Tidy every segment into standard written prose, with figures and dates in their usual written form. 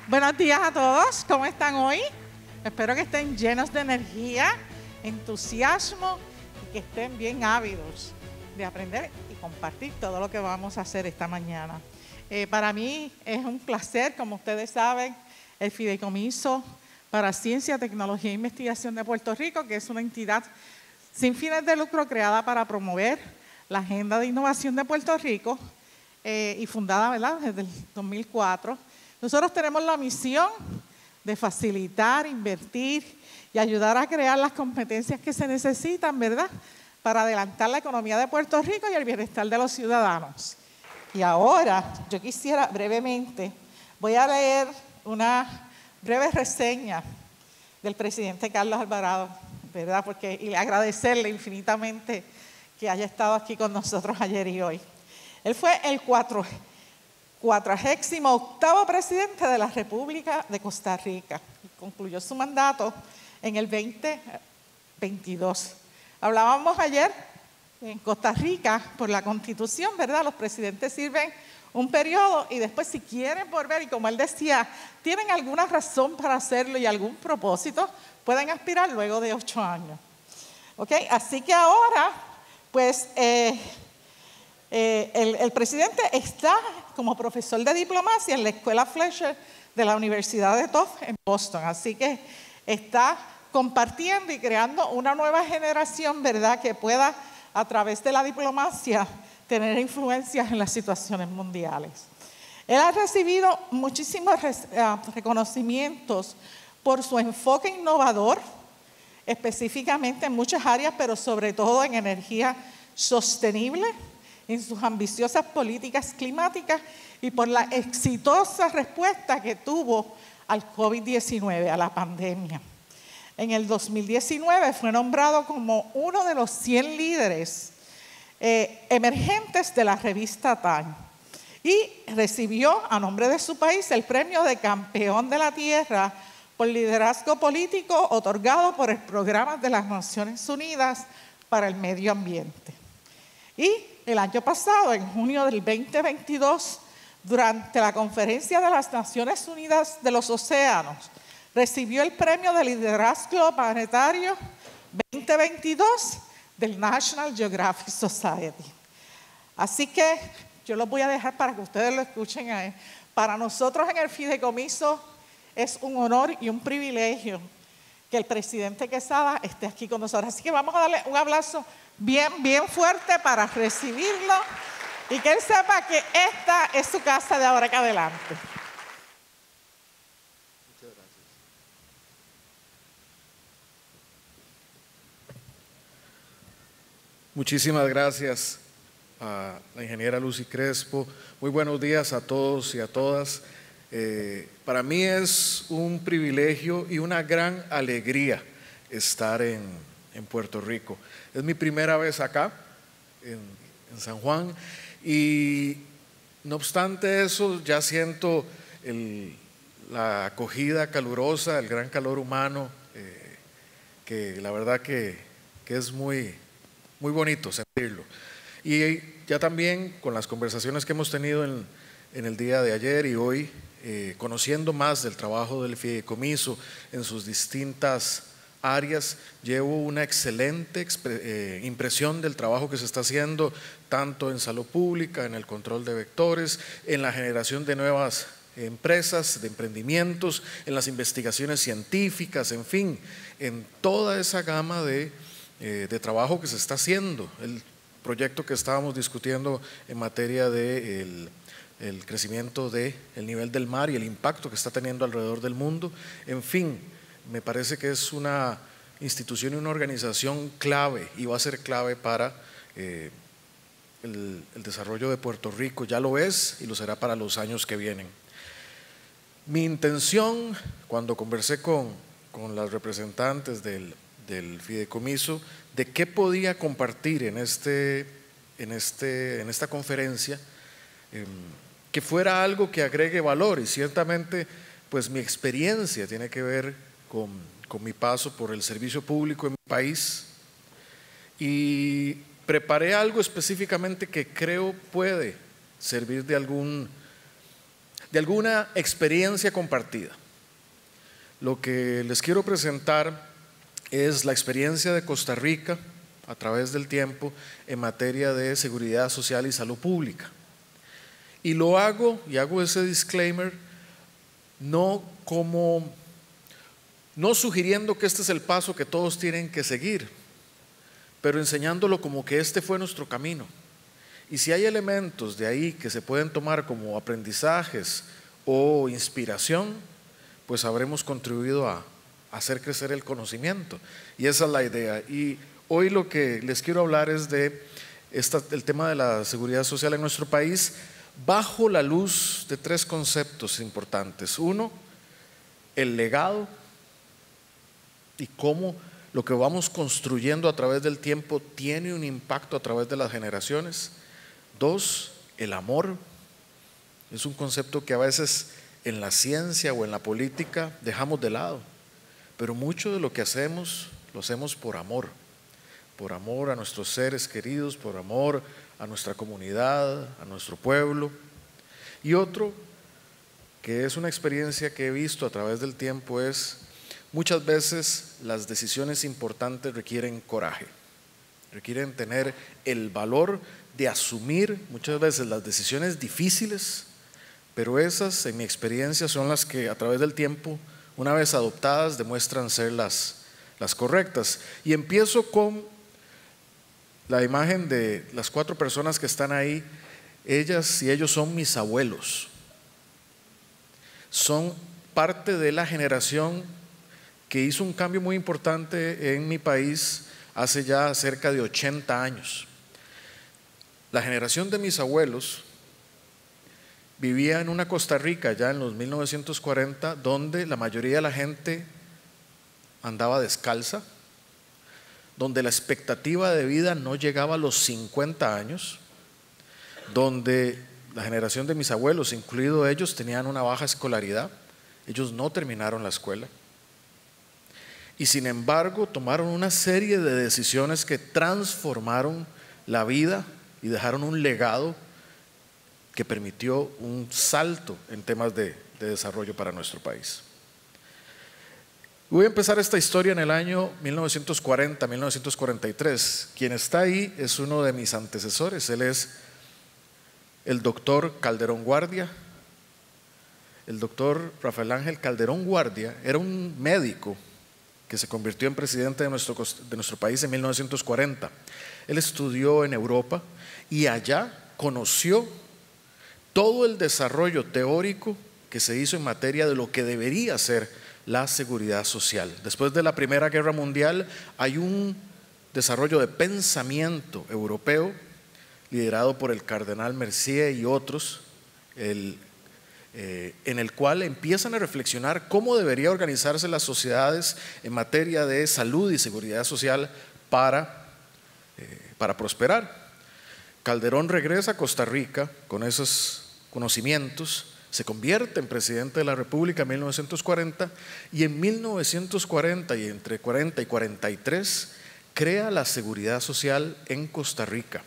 Buenos días a todos, ¿cómo están hoy? Espero que estén llenos de energía, entusiasmo y que estén bien ávidos de aprender y compartir todo lo que vamos a hacer esta mañana. Para mí es un placer, como ustedes saben, el Fideicomiso para Ciencia, Tecnología e Investigación de Puerto Rico, que es una entidad sin fines de lucro creada para promover la agenda de innovación de Puerto Rico y fundada, ¿verdad?, desde el 2004. Nosotros tenemos la misión de facilitar, invertir y ayudar a crear las competencias que se necesitan, ¿verdad?, para adelantar la economía de Puerto Rico y el bienestar de los ciudadanos. Y ahora yo quisiera brevemente, voy a leer una breve reseña del presidente Carlos Alvarado, ¿verdad?, y agradecerle infinitamente que haya estado aquí con nosotros ayer y hoy. Él fue el 48º presidente de la República de Costa Rica. Concluyó su mandato en el 2022. Hablábamos ayer en Costa Rica, por la Constitución, ¿verdad? Los presidentes sirven un periodo y después, si quieren volver, y como él decía, tienen alguna razón para hacerlo y algún propósito, pueden aspirar luego de 8 años. ¿Ok? Así que ahora, pues, el presidente está como profesor de diplomacia en la Escuela Fletcher de la Universidad de Tufts en Boston. Así que está compartiendo y creando una nueva generación, ¿verdad?, que pueda, a través de la diplomacia, tener influencias en las situaciones mundiales. Él ha recibido muchísimos reconocimientos por su enfoque innovador, específicamente en muchas áreas, pero sobre todo en energía sostenible, en sus ambiciosas políticas climáticas y por la exitosa respuesta que tuvo al COVID-19, a la pandemia. En el 2019 fue nombrado como uno de los 100 líderes emergentes de la revista Time y recibió a nombre de su país el premio de Campeón de la Tierra por liderazgo político otorgado por el Programa de las Naciones Unidas para el Medio Ambiente. Y el año pasado, en junio del 2022, durante la Conferencia de las Naciones Unidas de los Océanos, recibió el premio de liderazgo planetario 2022 del National Geographic Society. Así que yo los voy a dejar para que ustedes lo escuchen a él. Para nosotros en el Fideicomiso es un honor y un privilegio que el presidente Quesada esté aquí con nosotros. Así que vamos a darle un aplauso bien fuerte para recibirlo y que él sepa que esta es su casa de ahora en adelante. Muchas gracias. Muchísimas gracias a la ingeniera Lucy Crespo. Muy buenos días a todos y a todas. Para mí es un privilegio y una gran alegría estar en Puerto Rico. Es mi primera vez acá, en San Juan, y no obstante eso ya siento la acogida calurosa, el gran calor humano, que la verdad que es muy bonito sentirlo. Y ya también con las conversaciones que hemos tenido en el día de ayer y hoy, conociendo más del trabajo del Fideicomiso en sus distintas áreas, llevo una excelente impresión del trabajo que se está haciendo tanto en salud pública, en el control de vectores, en la generación de nuevas empresas, de emprendimientos, en las investigaciones científicas, en fin, en toda esa gama de trabajo que se está haciendo. El proyecto que estábamos discutiendo en materia de el crecimiento del nivel del mar y el impacto que está teniendo alrededor del mundo, en fin, me parece que es una institución y una organización clave y va a ser clave para el desarrollo de Puerto Rico. Ya lo es y lo será para los años que vienen. Mi intención, cuando conversé con las representantes del Fideicomiso, de qué podía compartir en esta conferencia, que fuera algo que agregue valor, y ciertamente pues mi experiencia tiene que ver con mi paso por el servicio público en mi país, y preparé algo específicamente que creo puede servir de de alguna experiencia compartida. Lo que les quiero presentar es la experiencia de Costa Rica a través del tiempo en materia de seguridad social y salud pública. Y lo hago, y hago ese disclaimer, no sugiriendo que este es el paso que todos tienen que seguir, pero enseñándolo como que este fue nuestro camino. Y si hay elementos de ahí que se pueden tomar como aprendizajes o inspiración, pues habremos contribuido a hacer crecer el conocimiento. Y esa es la idea. Y hoy lo que les quiero hablar es de el tema de la seguridad social en nuestro país, bajo la luz de tres conceptos importantes. Uno, el legado y cómo lo que vamos construyendo a través del tiempo tiene un impacto a través de las generaciones. Dos, el amor. Es un concepto que a veces en la ciencia o en la política dejamos de lado, pero mucho de lo que hacemos lo hacemos por amor a nuestros seres queridos, por amor a nuestra comunidad, a nuestro pueblo. Y otro, que es una experiencia que he visto a través del tiempo, es muchas veces las decisiones importantes requieren coraje, requieren tener el valor de asumir muchas veces las decisiones difíciles, pero esas, en mi experiencia, son las que a través del tiempo, una vez adoptadas, demuestran ser las correctas. Y empiezo con la imagen de las 4 personas que están ahí. Ellas y ellos son mis abuelos. Son parte de la generación que hizo un cambio muy importante en mi país hace ya cerca de 80 años. La generación de mis abuelos vivía en una Costa Rica ya en los 1940, donde la mayoría de la gente andaba descalza, donde la expectativa de vida no llegaba a los 50 años, donde la generación de mis abuelos, incluido ellos, tenían una baja escolaridad. Ellos no terminaron la escuela. Y sin embargo, tomaron una serie de decisiones que transformaron la vida y dejaron un legado que permitió un salto en temas de desarrollo para nuestro país. Voy a empezar esta historia en el año 1940-1943. Quien está ahí es uno de mis antecesores. Él es el doctor Calderón Guardia. El doctor Rafael Ángel Calderón Guardia era un médico que se convirtió en presidente de nuestro país en 1940. Él estudió en Europa y allá conoció todo el desarrollo teórico que se hizo en materia de lo que debería ser la seguridad social. Después de la Primera Guerra Mundial hay un desarrollo de pensamiento europeo liderado por el cardenal Mercier y otros, en el cual empiezan a reflexionar cómo debería organizarse las sociedades en materia de salud y seguridad social para prosperar. Calderón regresa a Costa Rica con esos conocimientos, se convierte en presidente de la República en 1940 y en 1940 y entre 40 y 43 crea la seguridad social en Costa Rica.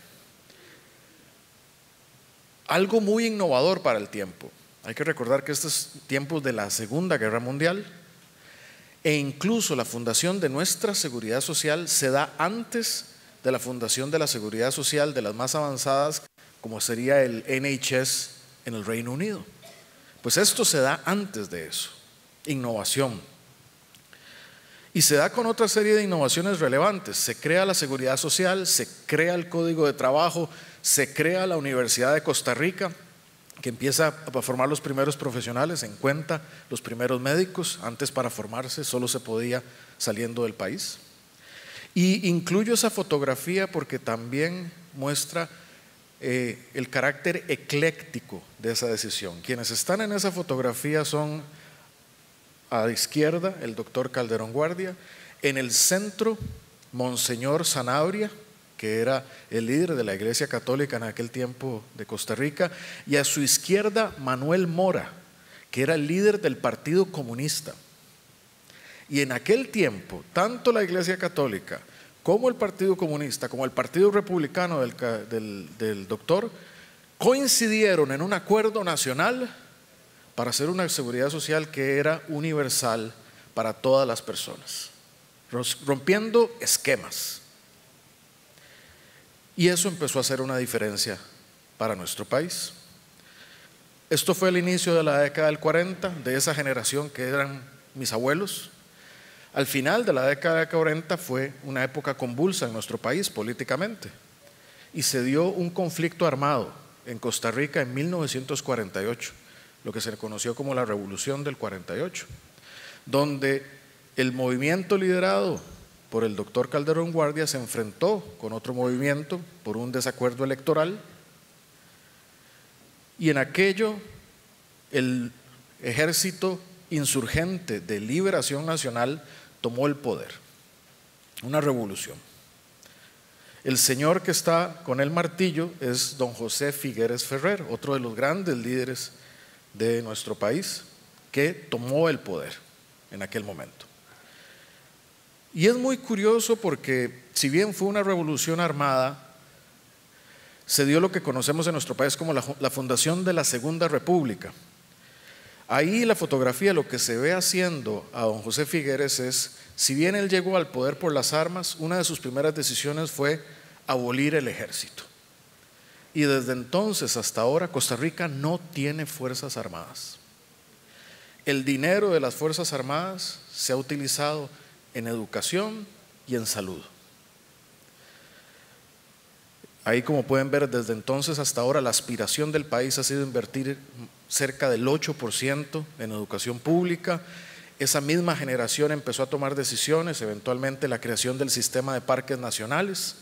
Algo muy innovador para el tiempo. Hay que recordar que estos tiempos de la Segunda Guerra Mundial e incluso la fundación de nuestra seguridad social se da antes de la fundación de la seguridad social de las más avanzadas, como sería el NHS en el Reino Unido. Pues esto se da antes de eso, innovación. Y se da con otra serie de innovaciones relevantes. Se crea la seguridad social, se crea el Código de Trabajo, se crea la Universidad de Costa Rica, que empieza a formar los primeros profesionales, en cuenta los primeros médicos. Antes, para formarse solo se podía saliendo del país. Y incluyo esa fotografía porque también muestra el carácter ecléctico de esa decisión. Quienes están en esa fotografía son, a la izquierda, el doctor Calderón Guardia, en el centro, Monseñor Sanabria, que era el líder de la Iglesia Católica en aquel tiempo de Costa Rica, y a su izquierda, Manuel Mora, que era el líder del Partido Comunista. Y en aquel tiempo, tanto la Iglesia Católica como el Partido Comunista, como el Partido Republicano del doctor, coincidieron en un acuerdo nacional para hacer una seguridad social que era universal para todas las personas, rompiendo esquemas. Y eso empezó a hacer una diferencia para nuestro país. Esto fue el inicio de la década del 40, de esa generación que eran mis abuelos. Al final de la década del 40 fue una época convulsa en nuestro país políticamente y se dio un conflicto armado en Costa Rica en 1948, lo que se conoció como la Revolución del 48, donde el movimiento liderado por el doctor Calderón Guardia se enfrentó con otro movimiento por un desacuerdo electoral, y en aquello el ejército insurgente de Liberación Nacional tomó el poder, una revolución. El señor que está con el martillo es don José Figueres Ferrer, otro de los grandes líderes de nuestro país, que tomó el poder en aquel momento. Y es muy curioso porque si bien fue una revolución armada, se dio lo que conocemos en nuestro país como la fundación de la Segunda República. Ahí la fotografía, lo que se ve haciendo a don José Figueres es, si bien él llegó al poder por las armas, una de sus primeras decisiones fue abolir el ejército. Y desde entonces hasta ahora Costa Rica no tiene fuerzas armadas. El dinero de las fuerzas armadas se ha utilizado en educación y en salud. Ahí, como pueden ver, desde entonces hasta ahora la aspiración del país ha sido invertir cerca del 8% en educación pública. Esa misma generación empezó a tomar decisiones, eventualmente la creación del sistema de parques nacionales,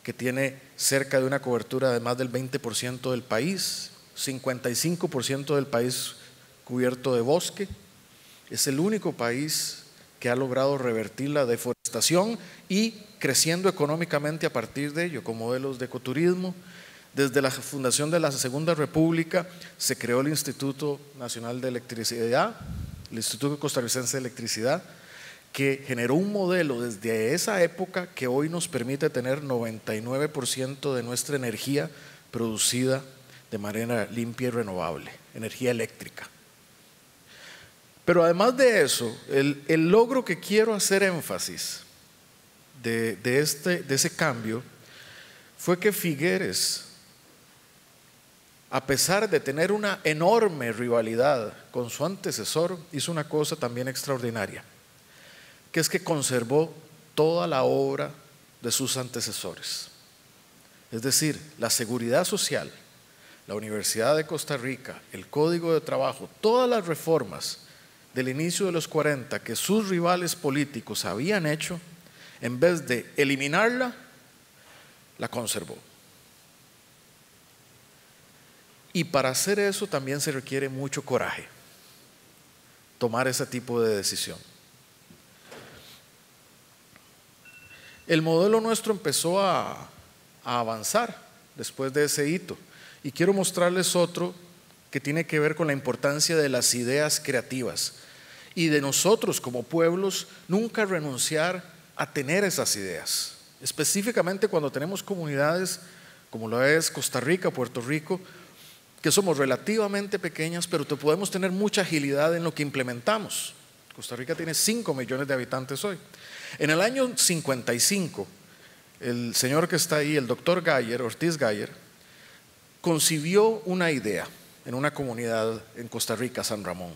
que tiene cerca de una cobertura de más del 20% del país, 55% del país cubierto de bosque. Es el único país que ha logrado revertir la deforestación y creciendo económicamente a partir de ello, con modelos de ecoturismo. Desde la fundación de la Segunda República se creó el Instituto Nacional de Electricidad, el Instituto Costarricense de Electricidad, que generó un modelo desde esa época que hoy nos permite tener 99% de nuestra energía producida de manera limpia y renovable, energía eléctrica. Pero además de eso, el logro que quiero hacer énfasis de ese cambio fue que Figueres, a pesar de tener una enorme rivalidad con su antecesor, hizo una cosa también extraordinaria, que es que conservó toda la obra de sus antecesores. Es decir, la seguridad social, la Universidad de Costa Rica, el Código de Trabajo, todas las reformas del inicio de los 40 que sus rivales políticos habían hecho, en vez de eliminarla, la conservó. Y para hacer eso también se requiere mucho coraje, tomar ese tipo de decisión. El modelo nuestro empezó a avanzar después de ese hito, y quiero mostrarles otro que tiene que ver con la importancia de las ideas creativas y de nosotros como pueblos nunca renunciar a tener esas ideas, específicamente cuando tenemos comunidades como lo es Costa Rica, Puerto Rico, que somos relativamente pequeñas, pero podemos tener mucha agilidad en lo que implementamos. Costa Rica tiene 5 millones de habitantes hoy. En el año 55, el señor que está ahí, el doctor Gayer, Ortiz Gayer, concibió una idea en una comunidad en Costa Rica, San Ramón.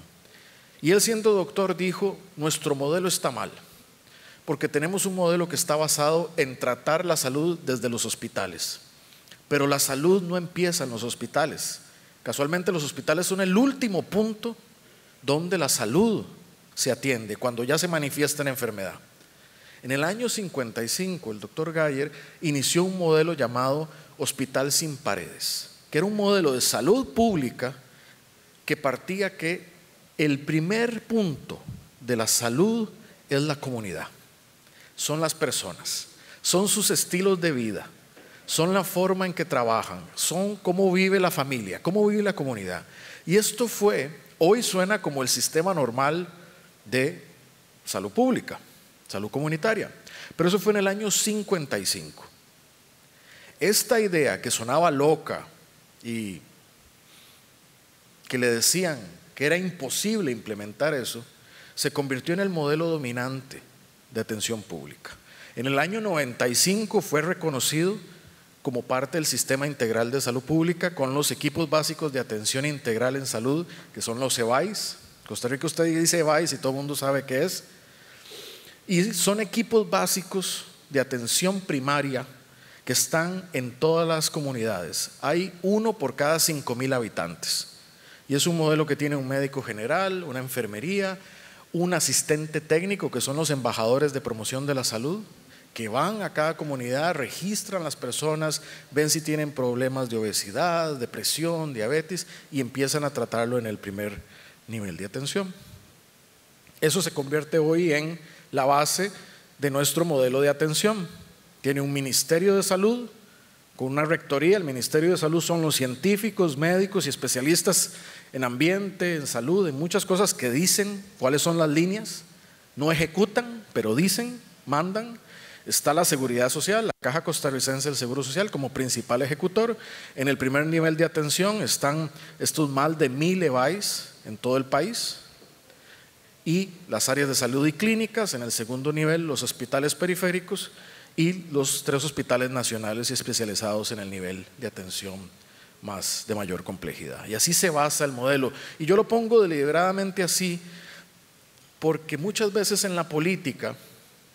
Y él, siendo doctor, dijo: nuestro modelo está mal, porque tenemos un modelo que está basado en tratar la salud desde los hospitales. Pero la salud no empieza en los hospitales. Casualmente los hospitales son el último punto donde la salud se atiende, cuando ya se manifiesta la enfermedad. En el año 55, el doctor Gayer inició un modelo llamado Hospital Sin Paredes, que era un modelo de salud pública que partía que el primer punto de la salud es la comunidad, son las personas, son sus estilos de vida, son la forma en que trabajan, son cómo vive la familia, cómo vive la comunidad. Y esto hoy suena como el sistema normal de salud pública, salud comunitaria, pero eso fue en el año 55. Esta idea que sonaba loca y que le decían que era imposible implementar eso, se convirtió en el modelo dominante de atención pública. En el año 95 fue reconocido como parte del Sistema Integral de Salud Pública con los equipos básicos de atención integral en salud, que son los EBAIS. En Costa Rica usted dice EBAIS y todo el mundo sabe qué es. Y son equipos básicos de atención primaria que están en todas las comunidades. Hay uno por cada 5,000 habitantes. Y es un modelo que tiene un médico general, una enfermería, un asistente técnico, que son los embajadores de promoción de la salud, que van a cada comunidad, registran las personas, ven si tienen problemas de obesidad, depresión, diabetes, y empiezan a tratarlo en el primer nivel de atención. Eso se convierte hoy en la base de nuestro modelo de atención. Tiene un Ministerio de Salud con una rectoría. El Ministerio de Salud son los científicos, médicos y especialistas en ambiente, en salud, en muchas cosas que dicen cuáles son las líneas, no ejecutan, pero dicen, mandan. Está la Seguridad Social, la Caja Costarricense del Seguro Social como principal ejecutor. En el primer nivel de atención están estos más de 1,000 EBAIS en todo el país, y las áreas de salud y clínicas. En el segundo nivel, los hospitales periféricos y los 3 hospitales nacionales y especializados en el nivel de atención de mayor complejidad. Y así se basa el modelo. Y yo lo pongo deliberadamente así porque muchas veces en la política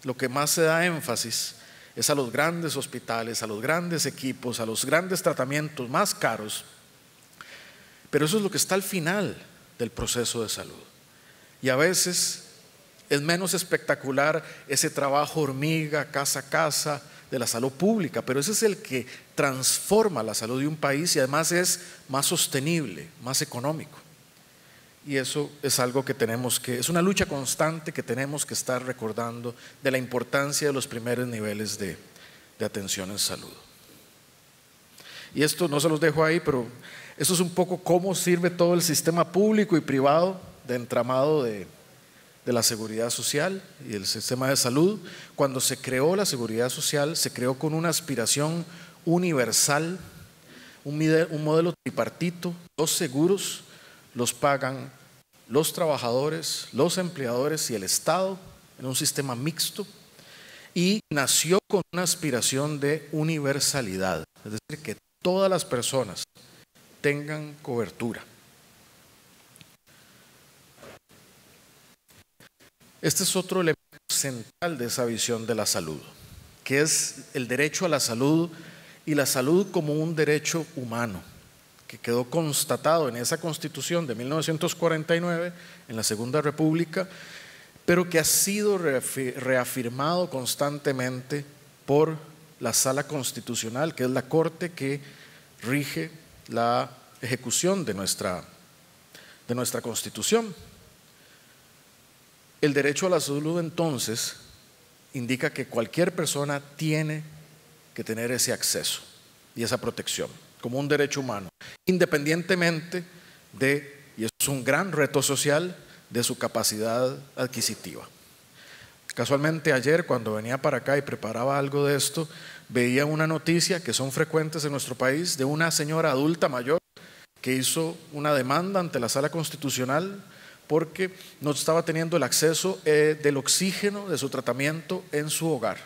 lo que más se da énfasis es a los grandes hospitales, a los grandes equipos, a los grandes tratamientos más caros, pero eso es lo que está al final del proceso de salud. Y a veces es menos espectacular ese trabajo hormiga, casa a casa de la salud pública, pero ese es el que transforma la salud de un país y además es más sostenible, más económico. Y eso es algo que es una lucha constante que tenemos que estar recordando, de la importancia de los primeros niveles de atención en salud. Y esto no se los dejo ahí, pero esto es un poco cómo sirve todo el sistema público y privado de entramado de la seguridad social y el sistema de salud. Cuando se creó la seguridad social, se creó con una aspiración universal, un modelo tripartito. Los seguros los pagan los trabajadores, los empleadores y el Estado en un sistema mixto, y nació con una aspiración de universalidad, es decir, que todas las personas tengan cobertura. Este es otro elemento central de esa visión de la salud, que es el derecho a la salud, y la salud como un derecho humano, que quedó constatado en esa Constitución de 1949, en la Segunda República, pero que ha sido reafirmado constantemente por la Sala Constitucional, que es la Corte que rige la ejecución de nuestra Constitución. El derecho a la salud, entonces, indica que cualquier persona tiene que tener ese acceso y esa protección como un derecho humano, independientemente y eso es un gran reto social, de su capacidad adquisitiva. Casualmente ayer, cuando venía para acá y preparaba algo de esto, veía una noticia que son frecuentes en nuestro país, de una señora adulta mayor que hizo una demanda ante la Sala Constitucional porque no estaba teniendo el acceso del oxígeno de su tratamiento en su hogar,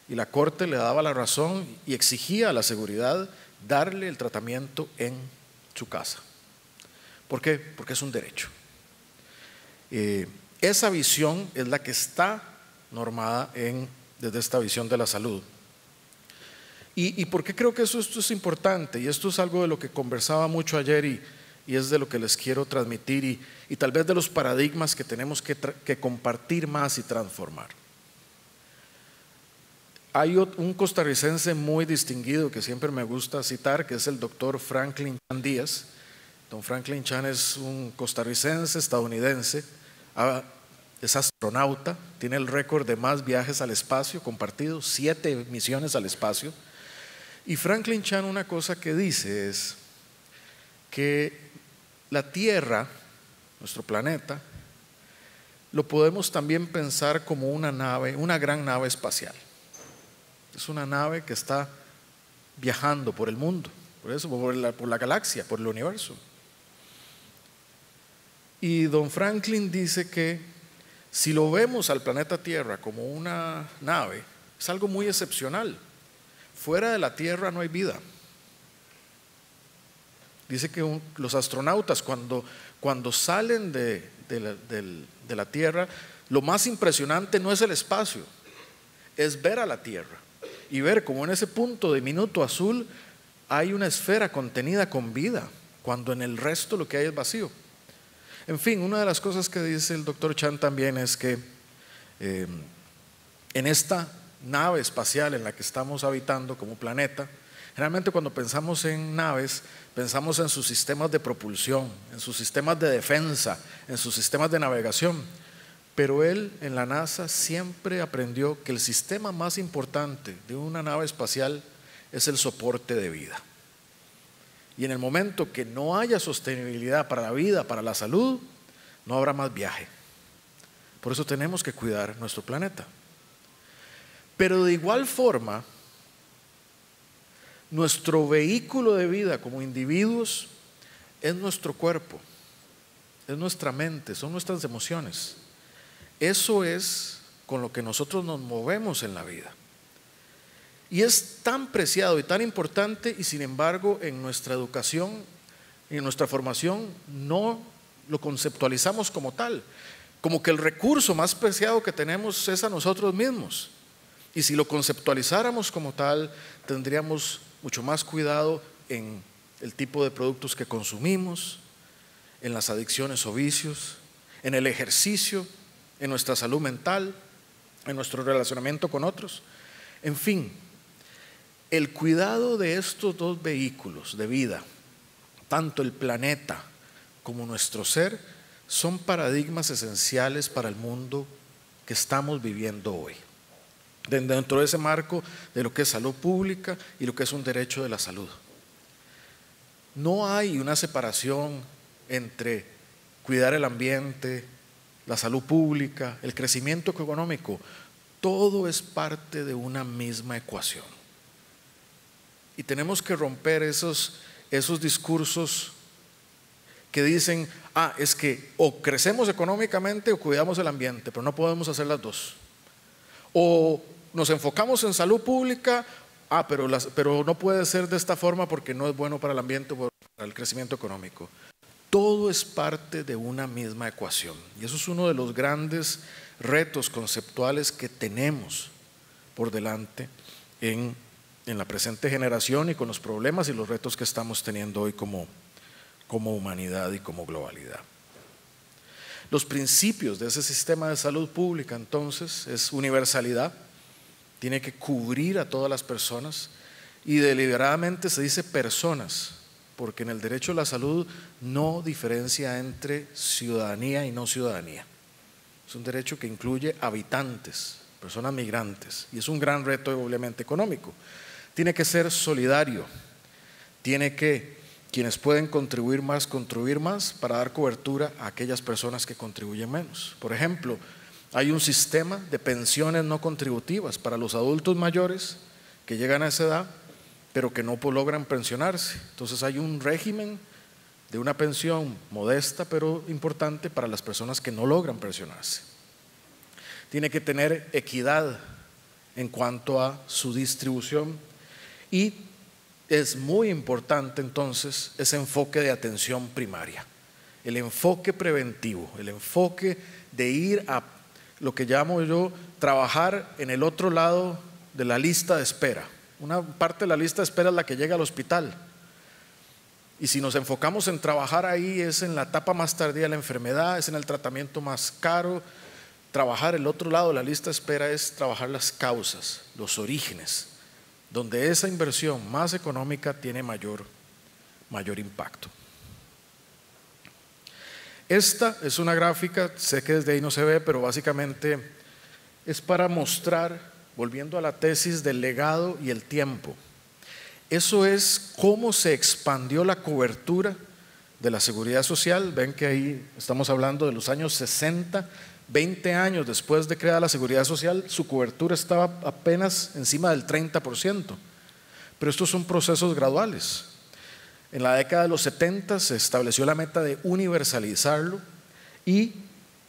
y la Corte le daba la razón y exigía a la seguridad darle el tratamiento en su casa. ¿Por qué? Porque es un derecho. Esa visión es la que está normada desde esta visión de la salud. ¿Y por qué creo que esto es importante? Y esto es algo de lo que conversaba mucho ayer y es de lo que les quiero transmitir, y tal vez de los paradigmas que tenemos que compartir más y transformar. Hay un costarricense muy distinguido que siempre me gusta citar, que es el doctor Franklin Chan Díaz. Don Franklin Chan es un costarricense estadounidense, es astronauta, tiene el récord de más viajes al espacio compartidos, 7 misiones al espacio. Y Franklin Chan, una cosa que dice es que la Tierra, nuestro planeta, lo podemos también pensar como una nave, una gran nave espacial. Es una nave que está viajando por el mundo, por la galaxia, por el universo. Y don Franklin dice que si lo vemos al planeta Tierra como una nave, es algo muy excepcional. Fuera de la Tierra no hay vida. Dice que los astronautas cuando salen de la Tierra, lo más impresionante no es el espacio, es ver a la Tierra y ver como en ese punto diminuto azul hay una esfera contenida con vida, cuando en el resto lo que hay es vacío. En fin, una de las cosas que dice el doctor Chan también es que en esta nave espacial en la que estamos habitando como planeta, generalmente cuando pensamos en naves, pensamos en sus sistemas de propulsión, en sus sistemas de defensa, en sus sistemas de navegación. Pero él en la NASA siempre aprendió que el sistema más importante de una nave espacial es el soporte de vida. Y en el momento que no haya sostenibilidad para la vida, para la salud, no habrá más viaje. Por eso tenemos que cuidar nuestro planeta. Pero de igual forma, nuestro vehículo de vida como individuos es nuestro cuerpo, es nuestra mente, son nuestras emociones. Eso es con lo que nosotros nos movemos en la vida. Y es tan preciado y tan importante, y sin embargo en nuestra educación y en nuestra formación no lo conceptualizamos como tal, como que el recurso más preciado que tenemos es a nosotros mismos. Y si lo conceptualizáramos como tal, tendríamos mucho más cuidado en el tipo de productos que consumimos, en las adicciones o vicios, en el ejercicio, en nuestra salud mental, en nuestro relacionamiento con otros. En fin, el cuidado de estos dos vehículos de vida, tanto el planeta como nuestro ser, son paradigmas esenciales para el mundo que estamos viviendo hoy. Dentro de ese marco de lo que es salud pública y lo que es un derecho de la salud. No hay una separación entre cuidar el ambiente, la salud pública, el crecimiento económico. Todo es parte de una misma ecuación. Y tenemos que romper esos discursos que dicen, es que o crecemos económicamente o cuidamos el ambiente, pero no podemos hacer las dos. O nos enfocamos en salud pública, pero no puede ser de esta forma porque no es bueno para el ambiente o para el crecimiento económico. Todo es parte de una misma ecuación. Y eso es uno de los grandes retos conceptuales que tenemos por delante en la presente generación y con los problemas y los retos que estamos teniendo hoy como humanidad y como globalidad. Los principios de ese sistema de salud pública entonces es universalidad, tiene que cubrir a todas las personas, y deliberadamente se dice personas, porque en el derecho a la salud no diferencia entre ciudadanía y no ciudadanía. Es un derecho que incluye habitantes, personas migrantes, y es un gran reto obviamente económico. Tiene que ser solidario, tiene que quienes pueden contribuir más para dar cobertura a aquellas personas que contribuyen menos. Por ejemplo, hay un sistema de pensiones no contributivas para los adultos mayores que llegan a esa edad pero que no logran pensionarse. Entonces hay un régimen de una pensión modesta pero importante para las personas que no logran pensionarse. Tiene que tener equidad en cuanto a su distribución, y es muy importante entonces ese enfoque de atención primaria, el enfoque preventivo, el enfoque de ir a lo que llamo yo trabajar en el otro lado de la lista de espera. Una parte de la lista de espera es la que llega al hospital, y si nos enfocamos en trabajar ahí es en la etapa más tardía de la enfermedad, es en el tratamiento más caro. Trabajar el otro lado de la lista de espera es trabajar las causas, los orígenes, donde esa inversión más económica tiene mayor impacto. Esta es una gráfica, sé que desde ahí no se ve, pero básicamente es para mostrar, volviendo a la tesis del legado y el tiempo, eso es cómo se expandió la cobertura de la seguridad social. Ven que ahí estamos hablando de los años 60, 20 años después de crear la seguridad social, su cobertura estaba apenas encima del 30%, pero estos son procesos graduales. En la década de los 70 se estableció la meta de universalizarlo, y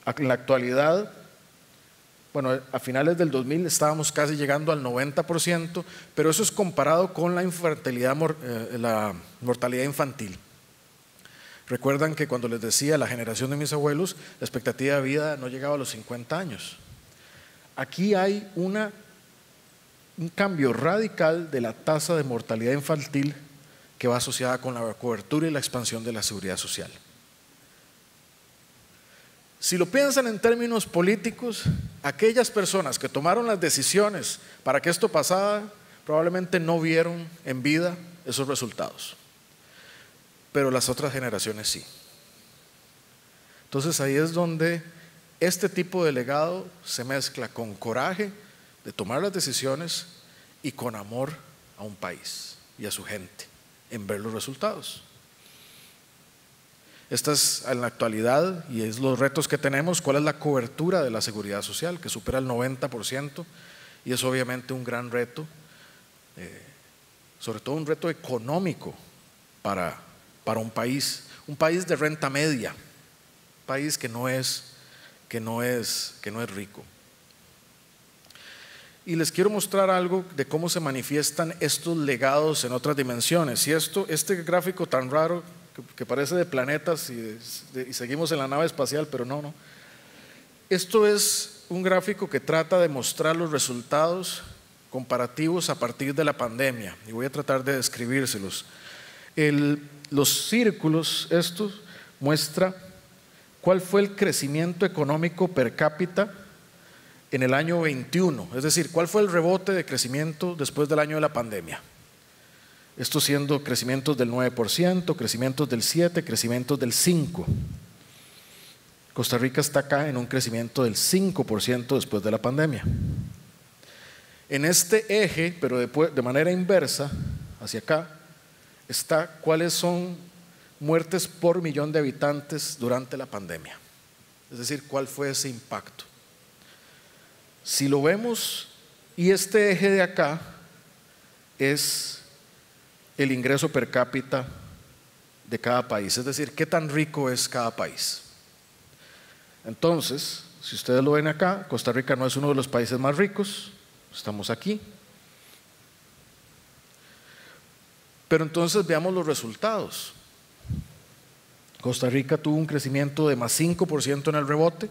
en la actualidad, bueno, a finales del 2000 estábamos casi llegando al 90%, pero eso es comparado con la infertilidad, la mortalidad infantil. Recuerdan que cuando les decía la generación de mis abuelos, la expectativa de vida no llegaba a los 50 años. Aquí hay un cambio radical de la tasa de mortalidad infantil que va asociada con la cobertura y la expansión de la seguridad social. Si lo piensan en términos políticos, aquellas personas que tomaron las decisiones para que esto pasara, probablemente no vieron en vida esos resultados, pero las otras generaciones sí. Entonces ahí es donde este tipo de legado se mezcla con coraje de tomar las decisiones y con amor a un país y a su gente en ver los resultados. Esta es en la actualidad y es los retos que tenemos. ¿Cuál es la cobertura de la seguridad social? Que supera el 90% y es obviamente un gran reto, sobre todo un reto económico para un país de renta media, un país que no es rico. Y les quiero mostrar algo de cómo se manifiestan estos legados en otras dimensiones. Y este gráfico tan raro que parece de planetas y seguimos en la nave espacial, pero no. Esto es un gráfico que trata de mostrar los resultados comparativos a partir de la pandemia y voy a tratar de describírselos. Los círculos estos muestran cuál fue el crecimiento económico per cápita en el año 21, es decir, cuál fue el rebote de crecimiento después del año de la pandemia. Esto siendo crecimientos del 9%, crecimientos del 7%, crecimientos del 5%. Costa Rica está acá en un crecimiento del 5% después de la pandemia. En este eje, pero de manera inversa, hacia acá, está cuáles son muertes por millón de habitantes durante la pandemia. Es decir, cuál fue ese impacto. Si lo vemos, y este eje de acá es el ingreso per cápita de cada país, es decir, qué tan rico es cada país. Entonces, si ustedes lo ven acá, Costa Rica no es uno de los países más ricos, estamos aquí. Pero entonces veamos los resultados. Costa Rica tuvo un crecimiento de más 5% en el rebote,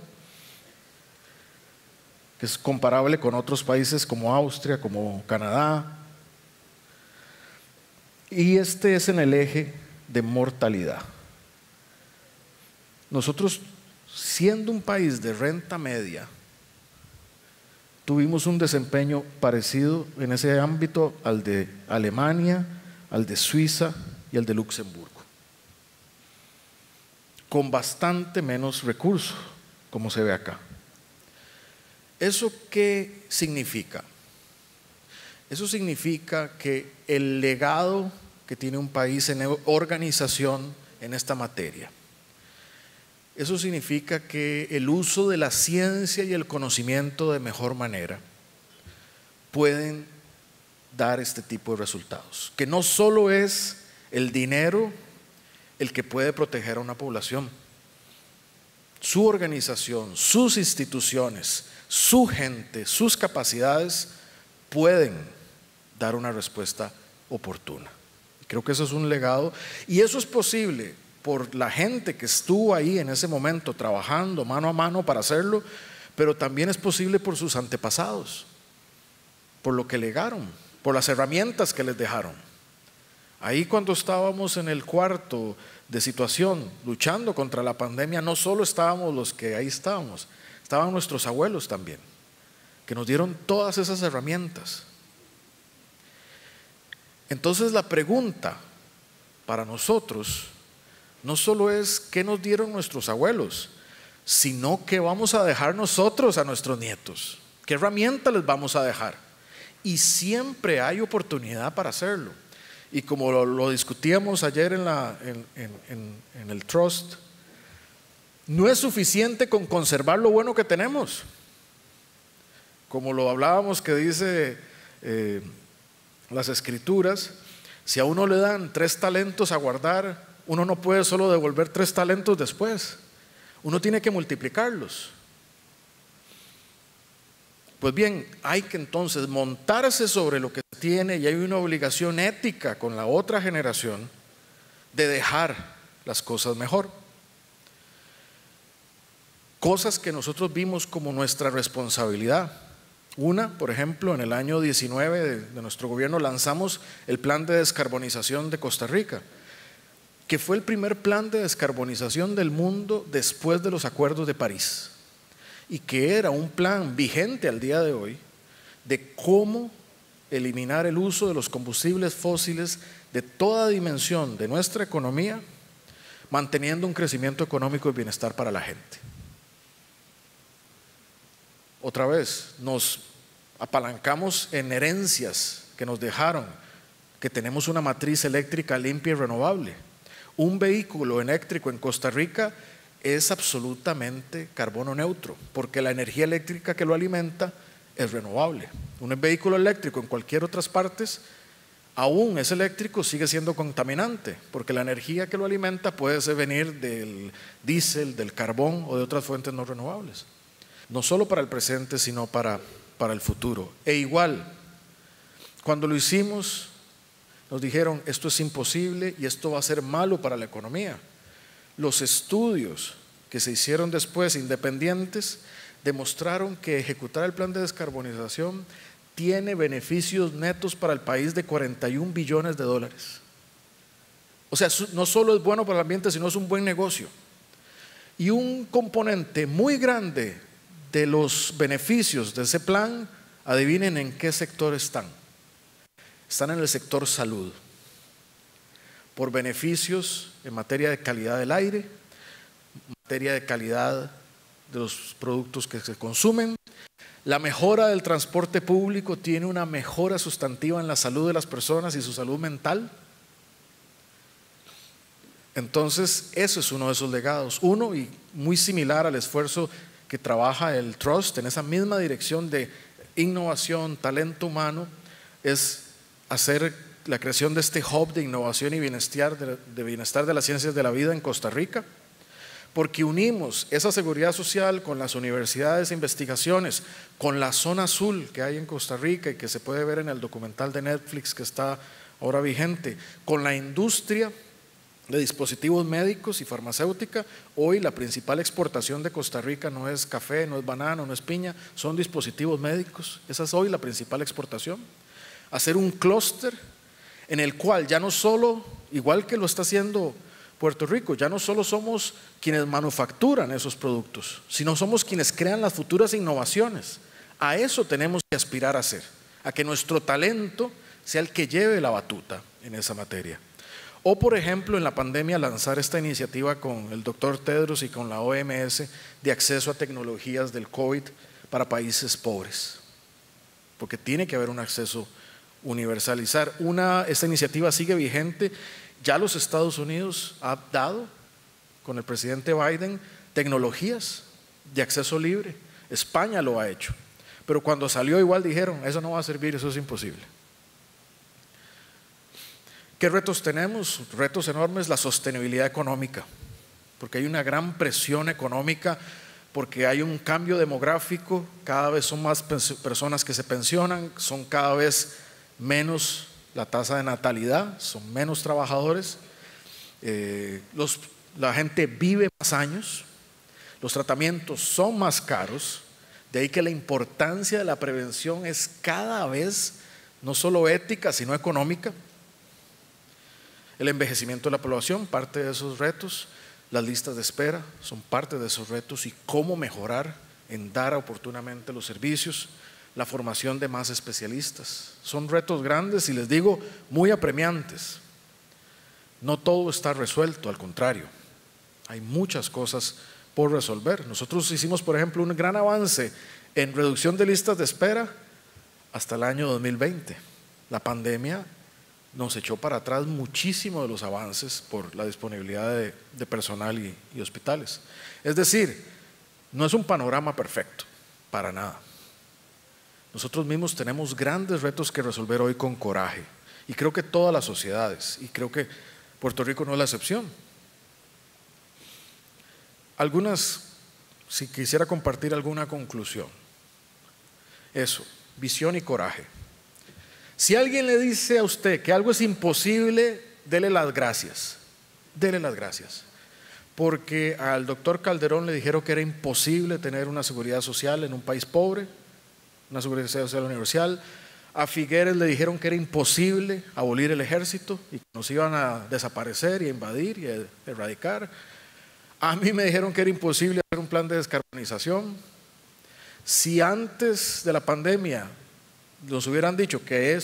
que es comparable con otros países como Austria, como Canadá. Y este es en el eje de mortalidad. Nosotros, siendo un país de renta media, tuvimos un desempeño parecido en ese ámbito al de Alemania, al de Suiza y al de Luxemburgo, con bastante menos recursos, como se ve acá. ¿Eso qué significa? Eso significa que el legado que tiene un país en organización en esta materia, eso significa que el uso de la ciencia y el conocimiento de mejor manera pueden dar este tipo de resultados, que no solo es el dinero el que puede proteger a una población, su organización, sus instituciones, su gente, sus capacidades pueden dar una respuesta oportuna. Creo que eso es un legado y eso es posible por la gente que estuvo ahí en ese momento trabajando mano a mano para hacerlo, pero también es posible por sus antepasados, por lo que legaron, por las herramientas que les dejaron. Ahí cuando estábamos en el cuarto de situación, luchando contra la pandemia, no solo estábamos los que ahí estábamos, estaban nuestros abuelos también, que nos dieron todas esas herramientas. Entonces la pregunta para nosotros no solo es qué nos dieron nuestros abuelos, sino qué vamos a dejar nosotros a nuestros nietos, qué herramienta les vamos a dejar. Y siempre hay oportunidad para hacerlo. Y como lo discutíamos ayer en el Trust, no es suficiente con conservar lo bueno que tenemos. Como lo hablábamos que dice las escrituras, si a uno le dan 3 talentos a guardar, uno no puede solo devolver 3 talentos después. uno tiene que multiplicarlos. Pues bien, hay que entonces montarse sobre lo que se tiene y hay una obligación ética con la otra generación de dejar las cosas mejor. Cosas que nosotros vimos como nuestra responsabilidad. Una, por ejemplo, en el año 19 de nuestro gobierno lanzamos el plan de descarbonización de Costa Rica, que fue el primer plan de descarbonización del mundo después de los acuerdos de París, y que era un plan vigente al día de hoy de cómo eliminar el uso de los combustibles fósiles de toda dimensión de nuestra economía, manteniendo un crecimiento económico y bienestar para la gente. Otra vez, nos apalancamos en herencias que nos dejaron, que tenemos una matriz eléctrica limpia y renovable. Un vehículo eléctrico en Costa Rica es absolutamente carbono neutro, porque la energía eléctrica que lo alimenta es renovable. Un vehículo eléctrico en cualquier otras partes, aún es eléctrico, sigue siendo contaminante, porque la energía que lo alimenta puede venir del diésel, del carbón o de otras fuentes no renovables. No solo para el presente, sino para el futuro. E igual, cuando lo hicimos, nos dijeron, esto es imposible y esto va a ser malo para la economía. Los estudios que se hicieron después, independientes, demostraron que ejecutar el plan de descarbonización tiene beneficios netos para el país de 41 billones de dólares. O sea, no solo es bueno para el ambiente, sino es un buen negocio. Y un componente muy grande de los beneficios de ese plan, adivinen en qué sector están. Están en el sector salud, por beneficios en materia de calidad del aire, en materia de calidad de los productos que se consumen. La mejora del transporte público tiene una mejora sustantiva en la salud de las personas y su salud mental. Entonces, eso es uno de esos legados. Uno, y muy similar al esfuerzo que trabaja el Trust en esa misma dirección de innovación, talento humano, es hacer la creación de este hub de innovación y bienestar de las ciencias de la vida en Costa Rica, porque unimos esa seguridad social con las universidades e investigaciones, con la zona azul que hay en Costa Rica y que se puede ver en el documental de Netflix que está ahora vigente, con la industria de dispositivos médicos y farmacéutica. Hoy la principal exportación de Costa Rica no es café, no es banano, no es piña, son dispositivos médicos. Esa es hoy la principal exportación. Hacer un clúster en el cual ya no solo, igual que lo está haciendo Puerto Rico, ya no solo somos quienes manufacturan esos productos, sino somos quienes crean las futuras innovaciones. A eso tenemos que aspirar a hacer, a que nuestro talento sea el que lleve la batuta en esa materia. O por ejemplo, en la pandemia lanzar esta iniciativa con el doctor Tedros y con la OMS de acceso a tecnologías del COVID para países pobres, porque tiene que haber un acceso universalizar. Esta iniciativa sigue vigente. Ya los Estados Unidos ha dado con el presidente Biden tecnologías de acceso libre. España lo ha hecho, pero cuando salió igual dijeron, eso no va a servir, eso es imposible. ¿Qué retos tenemos? Retos enormes, la sostenibilidad económica, porque hay una gran presión económica, porque hay un cambio demográfico, cada vez son más personas que se pensionan, son cada vez menos la tasa de natalidad, son menos trabajadores, la gente vive más años, los tratamientos son más caros, de ahí que la importancia de la prevención es cada vez no solo ética, sino económica. El envejecimiento de la población, parte de esos retos, las listas de espera son parte de esos retos y cómo mejorar en dar oportunamente los servicios, la formación de más especialistas. Son retos grandes y les digo, muy apremiantes. No todo está resuelto, al contrario, hay muchas cosas por resolver. Nosotros hicimos, por ejemplo, un gran avance en reducción de listas de espera hasta el año 2020. La pandemia nos echó para atrás muchísimo de los avances por la disponibilidad de personal y hospitales. Es decir, no es un panorama perfecto, para nada. Nosotros mismos tenemos grandes retos que resolver hoy con coraje, y creo que todas las sociedades, y creo que Puerto Rico no es la excepción. si quisiera compartir alguna conclusión, eso, visión y coraje. Si alguien le dice a usted que algo es imposible, dele las gracias, porque al doctor Calderón le dijeron que era imposible tener una seguridad social en un país pobre, una seguridad social universal. A Figueres le dijeron que era imposible abolir el ejército y que nos iban a desaparecer y a invadir y a erradicar. A mí me dijeron que era imposible hacer un plan de descarbonización. Si antes de la pandemia nos hubieran dicho que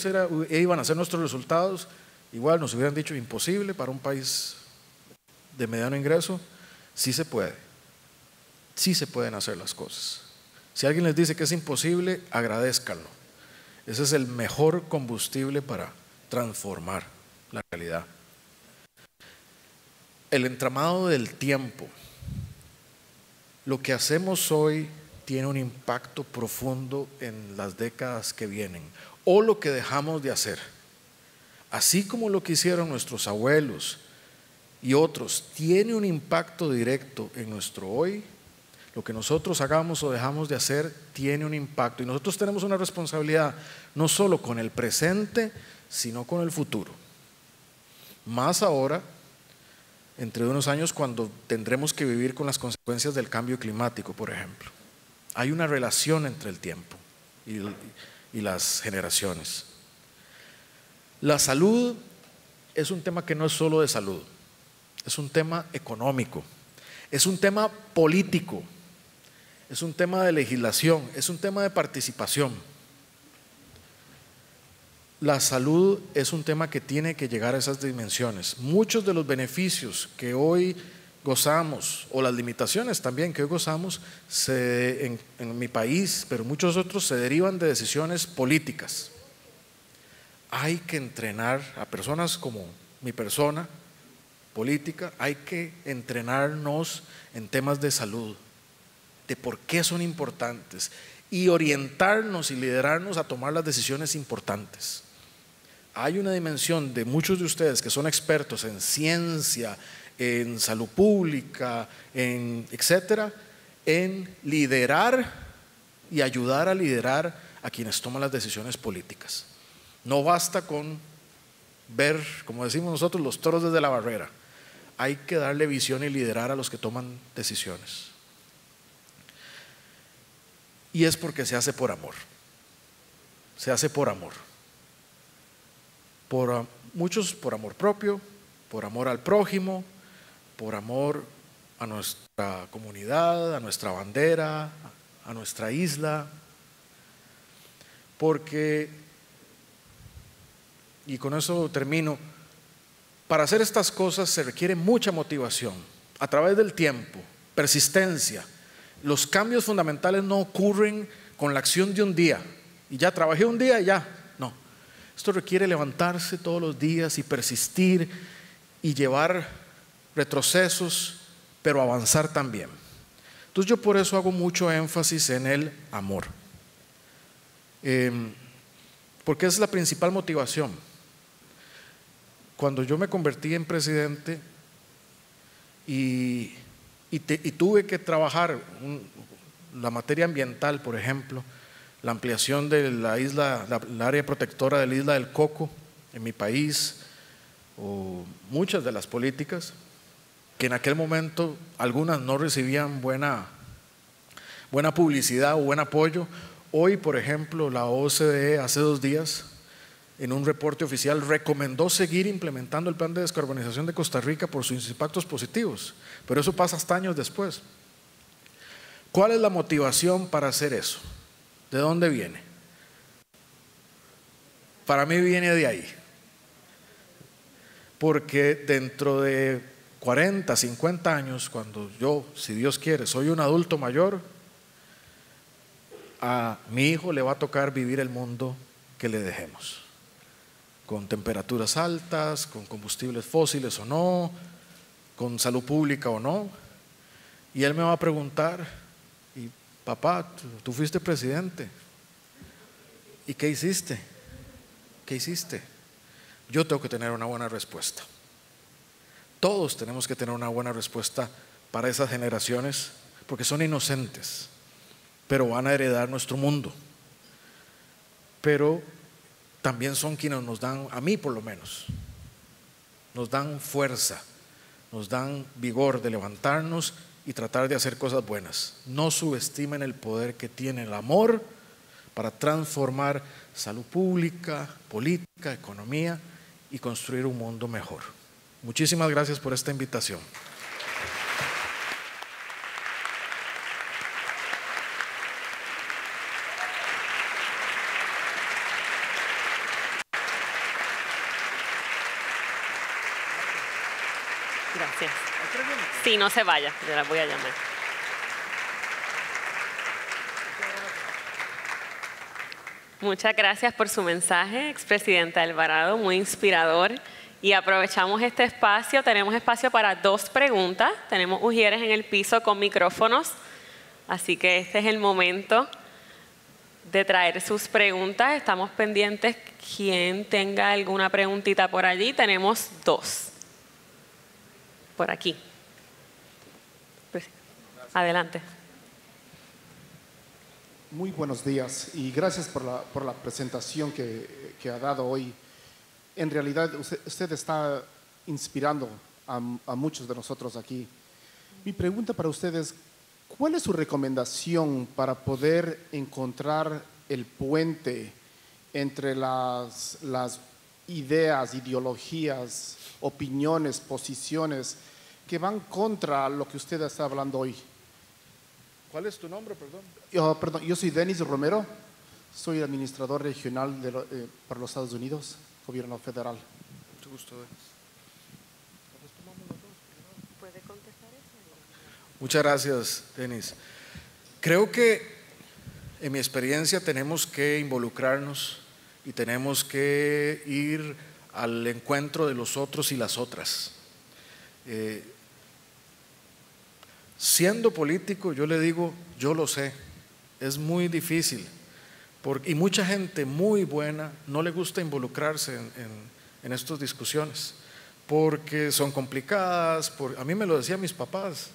iban a ser nuestros resultados, igual nos hubieran dicho imposible para un país de mediano ingreso. Sí se puede, sí se pueden hacer las cosas. Si alguien les dice que es imposible, agradézcanlo. Ese es el mejor combustible para transformar la realidad. El entramado del tiempo. Lo que hacemos hoy tiene un impacto profundo en las décadas que vienen, o lo que dejamos de hacer. Así como lo que hicieron nuestros abuelos y otros tiene un impacto directo en nuestro hoy, lo que nosotros hagamos o dejamos de hacer tiene un impacto, y nosotros tenemos una responsabilidad no solo con el presente, sino con el futuro. Más ahora, entre unos años, cuando tendremos que vivir con las consecuencias del cambio climático, por ejemplo. Hay una relación entre el tiempo y las generaciones. La salud es un tema que no es solo de salud, es un tema económico, es un tema político, es un tema de legislación, es un tema de participación. La salud es un tema que tiene que llegar a esas dimensiones. Muchos de los beneficios que hoy gozamos, o las limitaciones también que hoy gozamos, en mi país, pero muchos otros, se derivan de decisiones políticas. Hay que entrenar a personas como mi persona política, hay que entrenarnos en temas de salud, de por qué son importantes, y orientarnos y liderarnos a tomar las decisiones importantes. Hay una dimensión de muchos de ustedes que son expertos en ciencia, en salud pública, etcétera, en liderar y ayudar a liderar a quienes toman las decisiones políticas. No basta con ver, como decimos nosotros, los toros desde la barrera. Hay que darle visión y liderar a los que toman decisiones. Y es porque se hace por amor. Se hace por amor. Muchos por amor propio, por amor al prójimo, por amor a nuestra comunidad, a nuestra bandera, a nuestra isla. Porque, y con eso termino, para hacer estas cosas se requiere mucha motivación, a través del tiempo, persistencia. Los cambios fundamentales no ocurren con la acción de un día, y ya trabajé un día y ya, no. Esto requiere levantarse todos los días y persistir y llevar retrocesos, pero avanzar también. Entonces yo por eso hago mucho énfasis en el amor, porque es la principal motivación. Cuando yo me convertí en presidente y tuve que trabajar la materia ambiental, por ejemplo, la ampliación de la isla, la área protectora de la isla del Coco en mi país, o muchas de las políticas que en aquel momento algunas no recibían buena publicidad o buen apoyo. Hoy, por ejemplo, la OCDE hace 2 días, en un reporte oficial, recomendó seguir implementando el plan de descarbonización de Costa Rica por sus impactos positivos, pero eso pasa hasta años después. ¿Cuál es la motivación para hacer eso? ¿De dónde viene? Para mí viene de ahí, porque dentro de 40, 50 años, cuando yo, si Dios quiere, soy un adulto mayor, a mi hijo le va a tocar vivir el mundo que le dejemos, con temperaturas altas, con combustibles fósiles o no, con salud pública o no, y él me va a preguntar: y papá, tú fuiste presidente, ¿y qué hiciste? ¿Qué hiciste? Yo tengo que tener una buena respuesta. Todos tenemos que tener una buena respuesta para esas generaciones, porque son inocentes, pero van a heredar nuestro mundo. Pero también son quienes nos dan, a mí por lo menos, nos dan fuerza, nos dan vigor de levantarnos y tratar de hacer cosas buenas. No subestimen el poder que tiene el amor para transformar salud pública, política, economía y construir un mundo mejor. Muchísimas gracias por esta invitación. Gracias. Sí, no se vaya, yo la voy a llamar. Muchas gracias por su mensaje, expresidenta Alvarado, muy inspirador. Y aprovechamos este espacio, tenemos espacio para 2 preguntas. Tenemos ujieres en el piso con micrófonos, así que este es el momento de traer sus preguntas. Estamos pendientes, quien tenga alguna preguntita por allí. Tenemos 2. Por aquí. Adelante. Muy buenos días y gracias por la presentación que ha dado hoy. En realidad usted está inspirando a muchos de nosotros aquí. Mi pregunta para usted es, ¿cuál es su recomendación para poder encontrar el puente entre las ideas, ideologías, opiniones, posiciones que van contra lo que usted está hablando hoy? ¿Cuál es tu nombre, perdón? Yo soy Denis Romero, soy administrador regional para los Estados Unidos, gobierno federal. Mucho gusto, Denis. ¿Puede contestar eso? Muchas gracias, Denis. Creo que en mi experiencia tenemos que involucrarnos y tenemos que ir al encuentro de los otros y las otras. Siendo político, yo le digo, yo lo sé, es muy difícil, y mucha gente muy buena no le gusta involucrarse en estas discusiones, porque son complicadas. A mí me lo decían mis papás,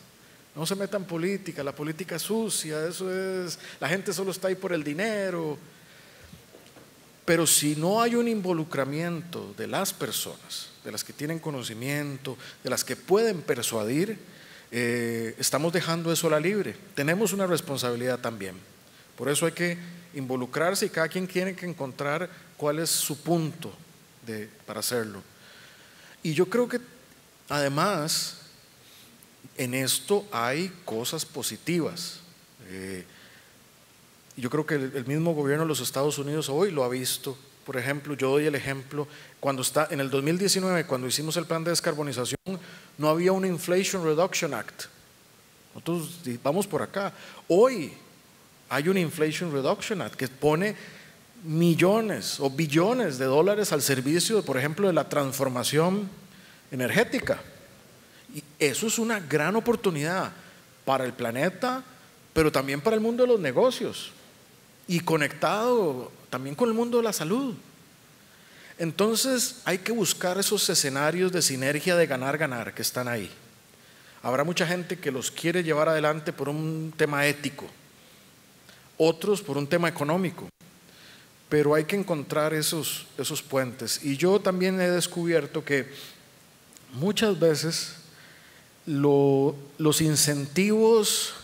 no se metan en política, la política es sucia, la gente solo está ahí por el dinero. Pero si no hay un involucramiento de las personas, de las que tienen conocimiento, de las que pueden persuadir, estamos dejando eso a la libre. Tenemos una responsabilidad también. Por eso hay que involucrarse y cada quien tiene que encontrar cuál es su punto para hacerlo. Y yo creo que además en esto hay cosas positivas. Yo creo que el mismo gobierno de los Estados Unidos hoy lo ha visto. Por ejemplo, yo doy el ejemplo, en el 2019, cuando hicimos el plan de descarbonización, no había un Inflation Reduction Act. Nosotros vamos por acá. Hoy hay un Inflation Reduction Act que pone millones o billones de dólares al servicio, por ejemplo, de la transformación energética. Y eso es una gran oportunidad para el planeta, pero también para el mundo de los negocios y conectado también con el mundo de la salud. Entonces hay que buscar esos escenarios de sinergia, de ganar-ganar que están ahí. Habrá mucha gente que los quiere llevar adelante por un tema ético, otros por un tema económico, pero hay que encontrar esos puentes. Y yo también he descubierto que muchas veces los incentivos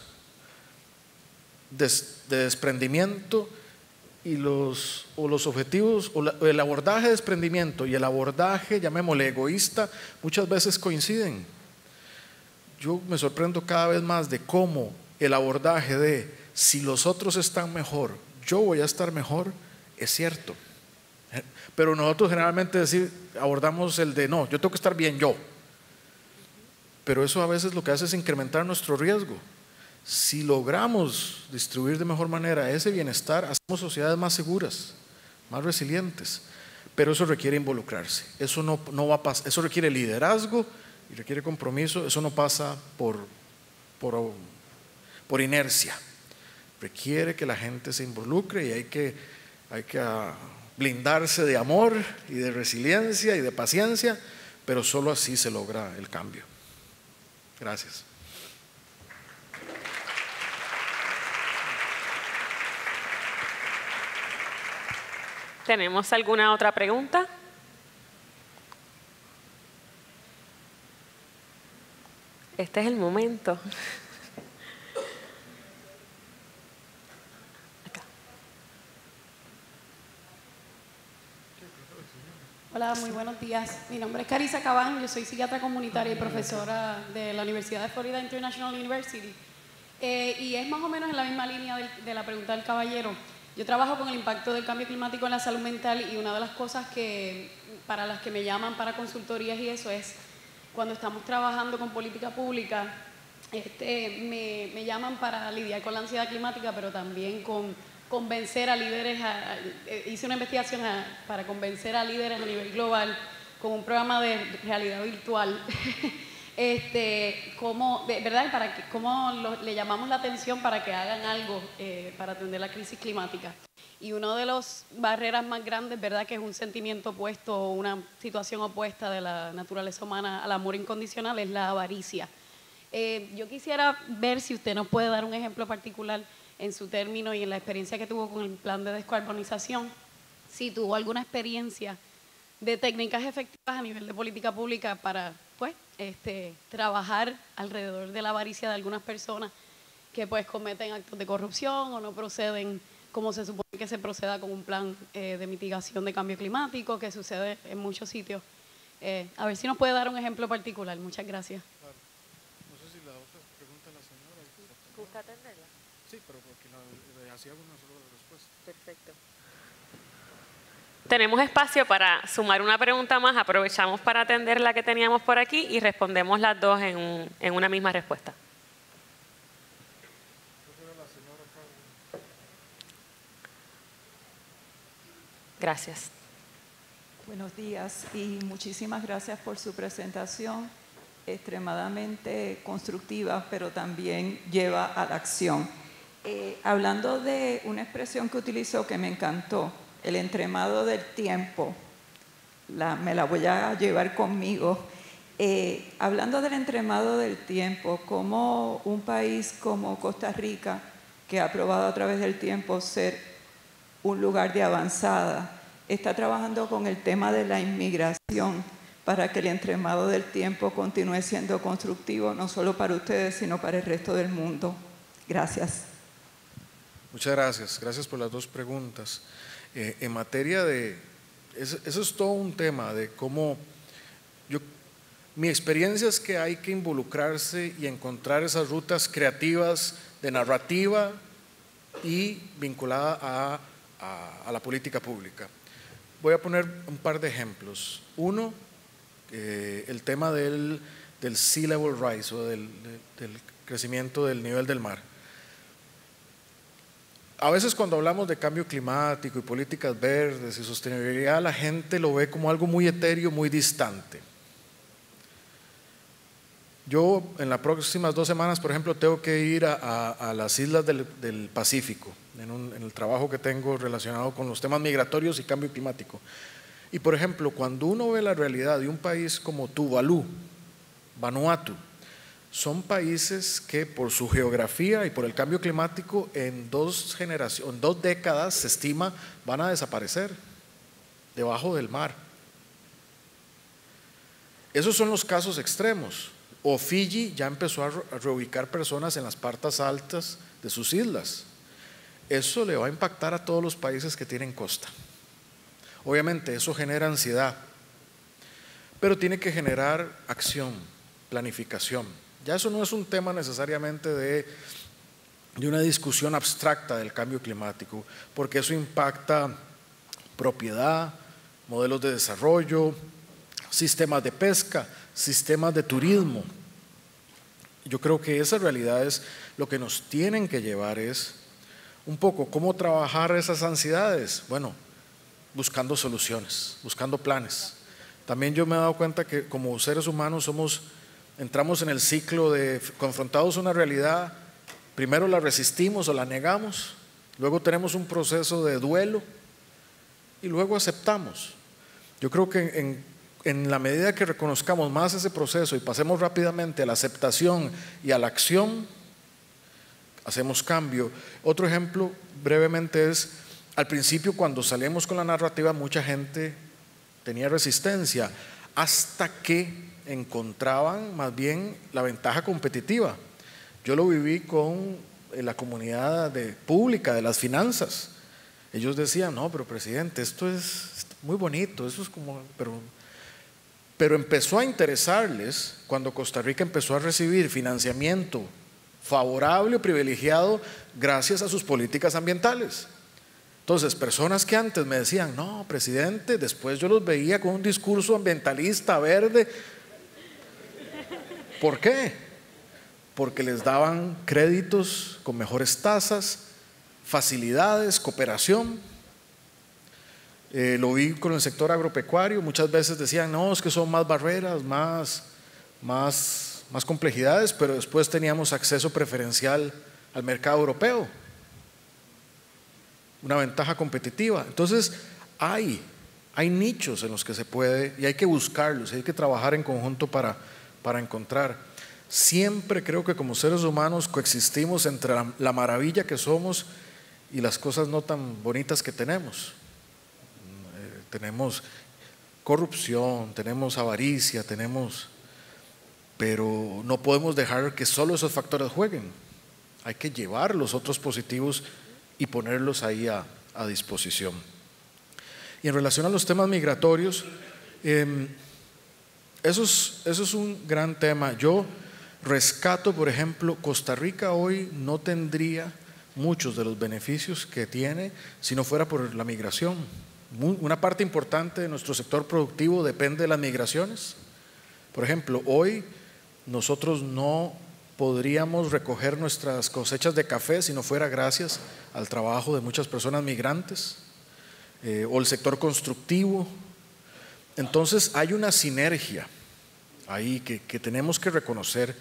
de desprendimiento y los objetivos, el abordaje de desprendimiento y el abordaje, llamémosle egoísta, muchas veces coinciden. Yo me sorprendo cada vez más de cómo el abordaje de si los otros están mejor, yo voy a estar mejor, es cierto. Pero nosotros generalmente abordamos el de no, yo tengo que estar bien yo. Pero eso a veces lo que hace es incrementar nuestro riesgo. Si logramos distribuir de mejor manera ese bienestar, hacemos sociedades más seguras, más resilientes. Pero eso requiere involucrarse. Eso no va a pasar. Eso requiere liderazgo y requiere compromiso. Eso no pasa por inercia. Requiere que la gente se involucre y hay que blindarse de amor y de resiliencia y de paciencia, pero solo así se logra el cambio. Gracias. ¿Tenemos alguna otra pregunta? Este es el momento. Hola, muy buenos días. Mi nombre es Carissa Cabán, yo soy psiquiatra comunitaria y profesora de la Universidad de Florida International University. Y es más o menos en la misma línea de la pregunta del caballero. Yo trabajo con el impacto del cambio climático en la salud mental y una de las cosas para las que me llaman para consultorías y eso es cuando estamos trabajando con política pública, me llaman para lidiar con la ansiedad climática, pero también con convencer a líderes, hice una investigación para convencer a líderes a nivel global con un programa de realidad virtual, ¿verdad? Cómo le llamamos la atención para que hagan algo para atender la crisis climática. Y una de las barreras más grandes, ¿verdad?, que es un sentimiento opuesto o una situación opuesta de la naturaleza humana al amor incondicional, es la avaricia. Yo quisiera ver si usted nos puede dar un ejemplo particular en su término y en la experiencia que tuvo con el plan de descarbonización, si tuvo alguna experiencia de técnicas efectivas a nivel de política pública para pues, trabajar alrededor de la avaricia de algunas personas que pues cometen actos de corrupción o no proceden como se supone que se proceda con un plan de mitigación de cambio climático que sucede en muchos sitios. A ver si nos puede dar un ejemplo particular. Muchas gracias. No sé si la otra pregunta la señora. ¿Gusta atenderla? Sí, pero porque le hacía una sola respuesta. Perfecto. Tenemos espacio para sumar una pregunta más. Aprovechamos para atender la que teníamos por aquí y respondemos las dos en una misma respuesta. Gracias. Buenos días y muchísimas gracias por su presentación, extremadamente constructiva, pero también lleva a la acción. Hablando de una expresión que utilizó que me encantó, el entremado del tiempo, me la voy a llevar conmigo. Hablando del entremado del tiempo, como un país como Costa Rica, que ha probado a través del tiempo ser un lugar de avanzada, está trabajando con el tema de la inmigración para que el entremado del tiempo continúe siendo constructivo, no solo para ustedes, sino para el resto del mundo. Gracias. Muchas gracias. Gracias por las dos preguntas. En materia de... Eso es todo un tema de cómo... Mi experiencia es que hay que involucrarse y encontrar esas rutas creativas de narrativa y vinculada a la política pública. Voy a poner un par de ejemplos. Uno, el tema del sea level rise o del crecimiento del nivel del mar. A veces cuando hablamos de cambio climático y políticas verdes y sostenibilidad, la gente lo ve como algo muy etéreo, muy distante. Yo en las próximas 2 semanas, por ejemplo, tengo que ir a las islas del Pacífico, en el trabajo que tengo relacionado con los temas migratorios y cambio climático. Y por ejemplo, cuando uno ve la realidad de un país como Tuvalu, Vanuatu, son países que por su geografía y por el cambio climático en 2 décadas se estima van a desaparecer debajo del mar. Esos son los casos extremos. O Fiji ya empezó a reubicar personas en las partes altas de sus islas. Eso le va a impactar a todos los países que tienen costa. Obviamente eso genera ansiedad, pero tiene que generar acción, planificación. Ya eso no es un tema necesariamente de una discusión abstracta del cambio climático, porque eso impacta propiedad, modelos de desarrollo, sistemas de pesca, sistemas de turismo. Yo creo que esa realidad es lo que nos tienen que llevar es un poco cómo trabajar esas ansiedades. Bueno, buscando soluciones, buscando planes. También yo me he dado cuenta que como seres humanos entramos en el ciclo de confrontados a una realidad, primero la resistimos o la negamos, luego tenemos un proceso de duelo y luego aceptamos. Yo creo que en la medida que reconozcamos más ese proceso y pasemos rápidamente a la aceptación y a la acción, hacemos cambio. Otro ejemplo brevemente es Al principio, cuando salimos con la narrativa, mucha gente tenía resistencia, hasta que encontraban más bien la ventaja competitiva. Yo lo viví con la comunidad pública de las finanzas. Ellos decían, no, pero presidente, esto es muy bonito, eso es como, pero empezó a interesarles cuando Costa Rica empezó a recibir financiamiento favorable o privilegiado gracias a sus políticas ambientales. Entonces, personas que antes me decían, no, presidente, después yo los veía con un discurso ambientalista, verde. ¿Por qué? Porque les daban créditos con mejores tasas, facilidades, cooperación. Lo vi con el sector agropecuario, muchas veces decían, no, es que son más barreras, más complejidades, pero después teníamos acceso preferencial al mercado europeo. Una ventaja competitiva. Entonces hay nichos en los que se puede, y hay que buscarlos, hay que trabajar en conjunto para encontrar. Siempre creo que como seres humanos coexistimos entre la maravilla que somos y las cosas no tan bonitas que tenemos. Tenemos corrupción, tenemos avaricia, pero no podemos dejar que solo esos factores jueguen. Hay que llevar los otros positivos y ponerlos ahí a disposición. Y en relación a los temas migratorios, eso es un gran tema. Yo rescato, por ejemplo, Costa Rica hoy no tendría muchos de los beneficios que tiene si no fuera por la migración. Una parte importante de nuestro sector productivo depende de las migraciones. Por ejemplo, hoy nosotros no podríamos recoger nuestras cosechas de café si no fuera gracias al trabajo de muchas personas migrantes, o el sector constructivo. Entonces hay una sinergia ahí que tenemos que reconocer,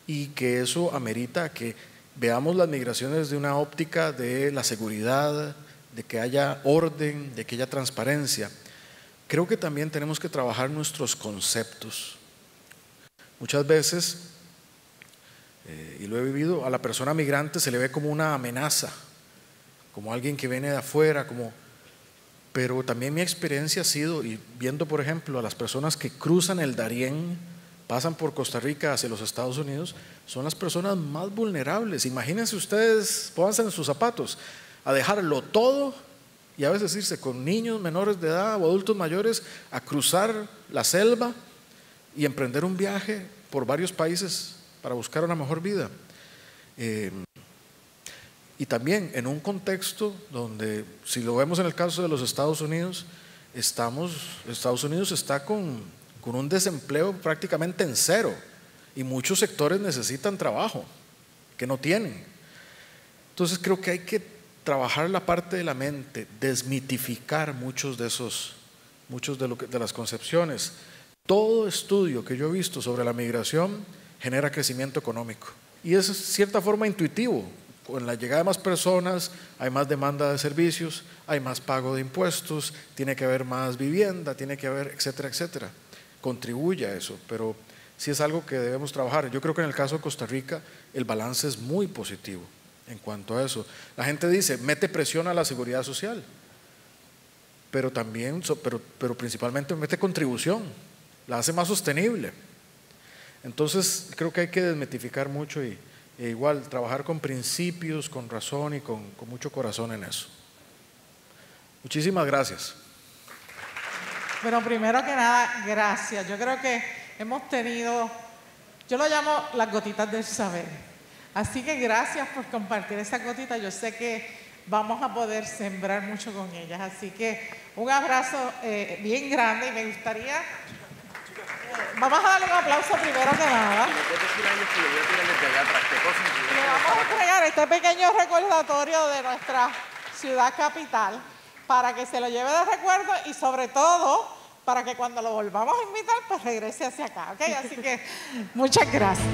y que eso amerita que veamos las migraciones de una óptica de la seguridad, de que haya orden, de que haya transparencia. Creo que también tenemos que trabajar nuestros conceptos. Muchas veces, y lo he vivido, a la persona migrante se le ve como una amenaza, como alguien que viene de afuera, pero también mi experiencia ha sido, y viendo por ejemplo a las personas que cruzan el Darién, pasan por Costa Rica hacia los Estados Unidos, son las personas más vulnerables. Imagínense ustedes, pónganse en sus zapatos, a dejarlo todo y a veces irse con niños menores de edad o adultos mayores a cruzar la selva y emprender un viaje por varios países para buscar una mejor vida. Y también en un contexto donde, si lo vemos en el caso de los Estados Unidos, Estados Unidos está con un desempleo prácticamente en cero, y muchos sectores necesitan trabajo que no tienen. Entonces creo que hay que trabajar la parte de la mente, desmitificar muchos de las concepciones. Todo estudio que yo he visto sobre la migración genera crecimiento económico, y es de cierta forma intuitivo. Con la llegada de más personas hay más demanda de servicios, hay más pago de impuestos, tiene que haber más vivienda, tiene que haber etcétera, etcétera. Contribuye a eso, pero sí es algo que debemos trabajar. Yo creo que en el caso de Costa Rica el balance es muy positivo en cuanto a eso. La gente dice, mete presión a la seguridad social, pero también, pero principalmente mete contribución, la hace más sostenible. Entonces creo que hay que desmitificar mucho e igual trabajar con principios, con razón y con mucho corazón en eso. Muchísimas gracias. Bueno, primero que nada, gracias. Yo creo que hemos tenido, yo lo llamo las gotitas del saber. Así que gracias por compartir esas gotitas. Yo sé que vamos a poder sembrar mucho con ellas. Así que un abrazo bien grande, y me gustaría, vamos a darle un aplauso primero que nada. Le vamos a entregar este pequeño recordatorio de nuestra ciudad capital, para que se lo lleve de recuerdo, y sobre todo para que cuando lo volvamos a invitar pues regrese hacia acá, ¿ok? Así que muchas gracias.